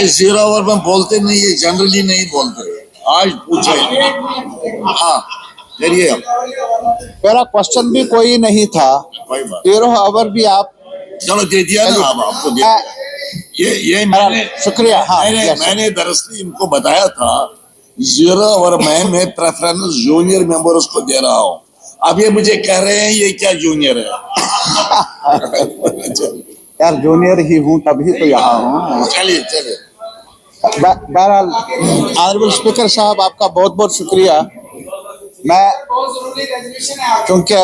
Zero over में बोलते नहीं है, जनरली नहीं बोलते, आज पूछे। हाँ करिए आप। मेरा क्वेश्चन भी कोई नहीं था, कोई बात 13 ओवर भी आप चलो दे दिया ना, अब आपको दे दिया। ये मैंने शुक्रिया। हाँ, मैंने दरअसल इनको बताया था 0 ओवर में मैं प्रेफरेंस जूनियर मेंबर्स को दे रहा हूँ। अब ये मुझे कह रहे हैं ये क्या जूनियर है। यार जूनियर ही हूँ तभी तो यहाँ हूँ। चलिए चलिए। बहरहाल ऑनरेबल स्पीकर साहब आपका बहुत बहुत शुक्रिया। मैं क्योंकि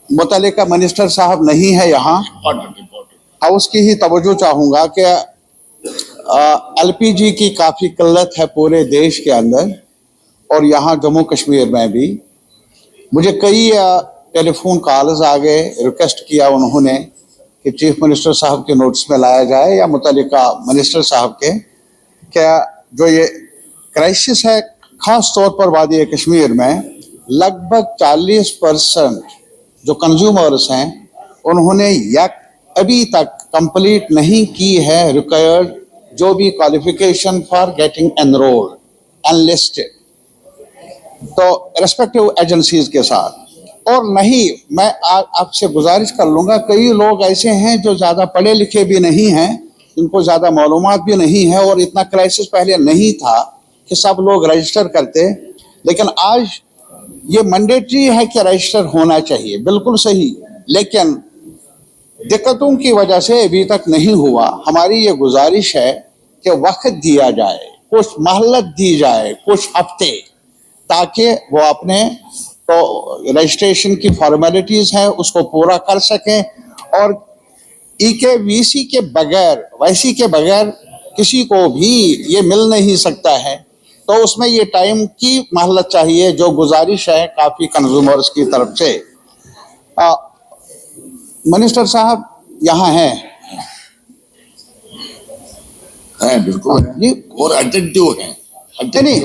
मुतल्लिका मिनिस्टर साहब नहीं है यहाँ, हाउस की ही तवज्जो चाहूँगा कि एलपीजी की काफ़ी किल्लत है पूरे देश के अंदर और यहाँ जम्मू कश्मीर में भी। मुझे कई टेलीफोन कॉल्स आ गए, रिक्वेस्ट किया उन्होंने कि चीफ मिनिस्टर साहब के नोटिस में लाया जाए या मुतल्लिका मिनिस्टर साहब के, क्या जो ये क्राइसिस है ख़ास तौर पर वादी कश्मीर में, लगभग 40% जो कंज्यूमर्स हैं उन्होंने अभी तक कंप्लीट नहीं की है रिक्वायर्ड जो भी qualification for getting enrolled enlisted, तो रेस्पेक्टिव एजेंसीज के साथ। और नहीं, मैं आपसे गुजारिश कर लूँगा, कई लोग ऐसे हैं जो ज़्यादा पढ़े लिखे भी नहीं हैं, जिनको ज़्यादा मालूमात भी नहीं है और इतना क्राइसिस पहले नहीं था कि सब लोग रजिस्टर करते, लेकिन आज ये मैंडेटरी है कि रजिस्टर होना चाहिए, बिल्कुल सही, लेकिन दिक्कतों की वजह से अभी तक नहीं हुआ। हमारी ये गुजारिश है कि वक्त दिया जाए, कुछ मोहलत दी जाए, कुछ हफ्ते, ताकि वो अपने तो रजिस्ट्रेशन की फॉर्मेलिटीज़ हैं उसको पूरा कर सकें और EKVC के बगैर, वैसी के बगैर किसी को भी ये मिल नहीं सकता है, तो उसमें ये टाइम की मोहलत चाहिए, जो गुजारिश है काफ़ी कंज्यूमर्स की तरफ से। मिनिस्टर साहब यहाँ हैं? बिल्कुल जी, और अटेंटिव हैं। नहीं,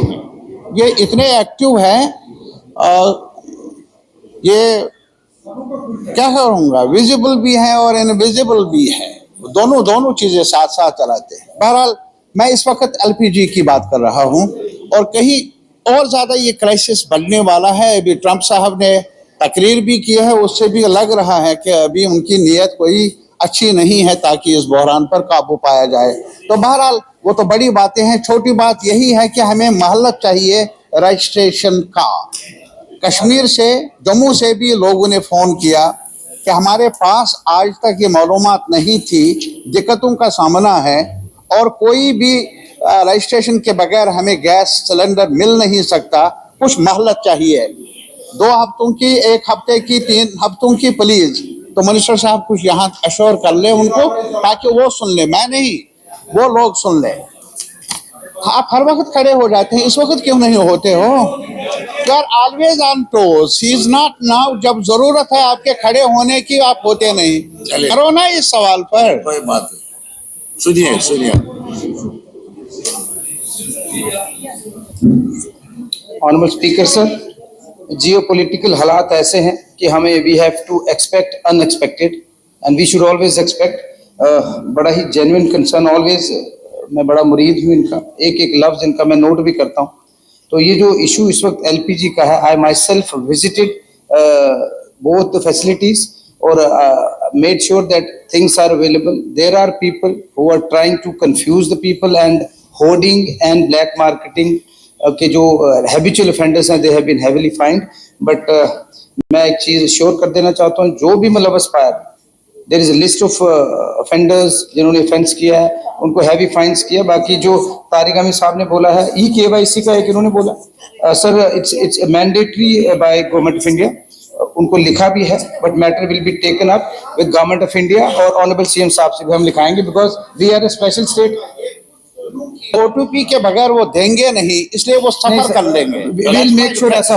ये इतने एक्टिव हैं, ये क्या करूँगा, विजिबल भी हैं और इनविजिबल भी हैं, दोनों चीज़ें साथ साथ चलाते हैं। बहरहाल मैं इस वक्त LPG की बात कर रहा हूँ और कहीं और ज़्यादा ये क्राइसिस बढ़ने वाला है। अभी ट्रंप साहब ने तकरीर भी की है, उससे भी लग रहा है कि अभी उनकी नीयत कोई अच्छी नहीं है ताकि इस बहरान पर काबू पाया जाए। तो बहरहाल वो तो बड़ी बातें हैं, छोटी बात यही है कि हमें मोहलत चाहिए रजिस्ट्रेशन का। कश्मीर से, जम्मू से भी लोगों ने फ़ोन किया कि हमारे पास आज तक ये मालूमात नहीं थी, दिक्कतों का सामना है और कोई भी रजिस्ट्रेशन के बगैर हमें गैस सिलेंडर मिल नहीं सकता, कुछ मोहलत चाहिए, 2 हफ्तों की, 1 हफ्ते की, 3 हफ्तों की, प्लीज़। तो मिनिस्टर साहब कुछ यहाँ अश्योर कर ले उनको, ताकि वो सुन ले, मैं नहीं, वो लोग सुन ले। आप हर वक्त खड़े हो जाते हैं, इस वक्त क्यों नहीं होते हो? You are always on toes, he is not now. जब जरूरत है आपके खड़े होने की, आप होते नहीं। करो ना इस सवाल पर। कोई बात नहीं, सुनिए। ऑनरेबल स्पीकर सर, जियोपॉलिटिकल हालात ऐसे हैं कि हमें we have to expect unexpected and we should always expect. बड़ा ही जेन्युइन कंसर्न ऑलवेज, मैं बड़ा मुरीद हूँ इनका, एक लफ्ज़ इनका मैं नोट भी करता हूँ। तो ये जो इशू इस वक्त LPG का है, I myself visited both the facilities और made sure that things are available. There are people who are trying to confuse the people and hoarding and black marketing के जो हैबिचुअल ऑफेंडर्स हैं, they have been heavily fined. But मैं एक चीज़ sure कर देना चाहता हूँ, जो भी मुलव्वस पाया, there is a list of offenders जिन्होंने ऑफेंस किया है, उनको हैवी फाइंस किया। बाकी जो तारिक अमीन साहब ने बोला है, EKYC का एक इन्होंने बोला, sir it's mandatory by government of India, उनको लिखा भी है, but matter will be taken up with government of India और ऑनरेबल CM साहब से भी हम लिखाएंगे, because we are a special state. OTP के बगैर वो देंगे नहीं, इसलिए वो सफर कर लेंगे। विल मेक श्योर ऐसा हो।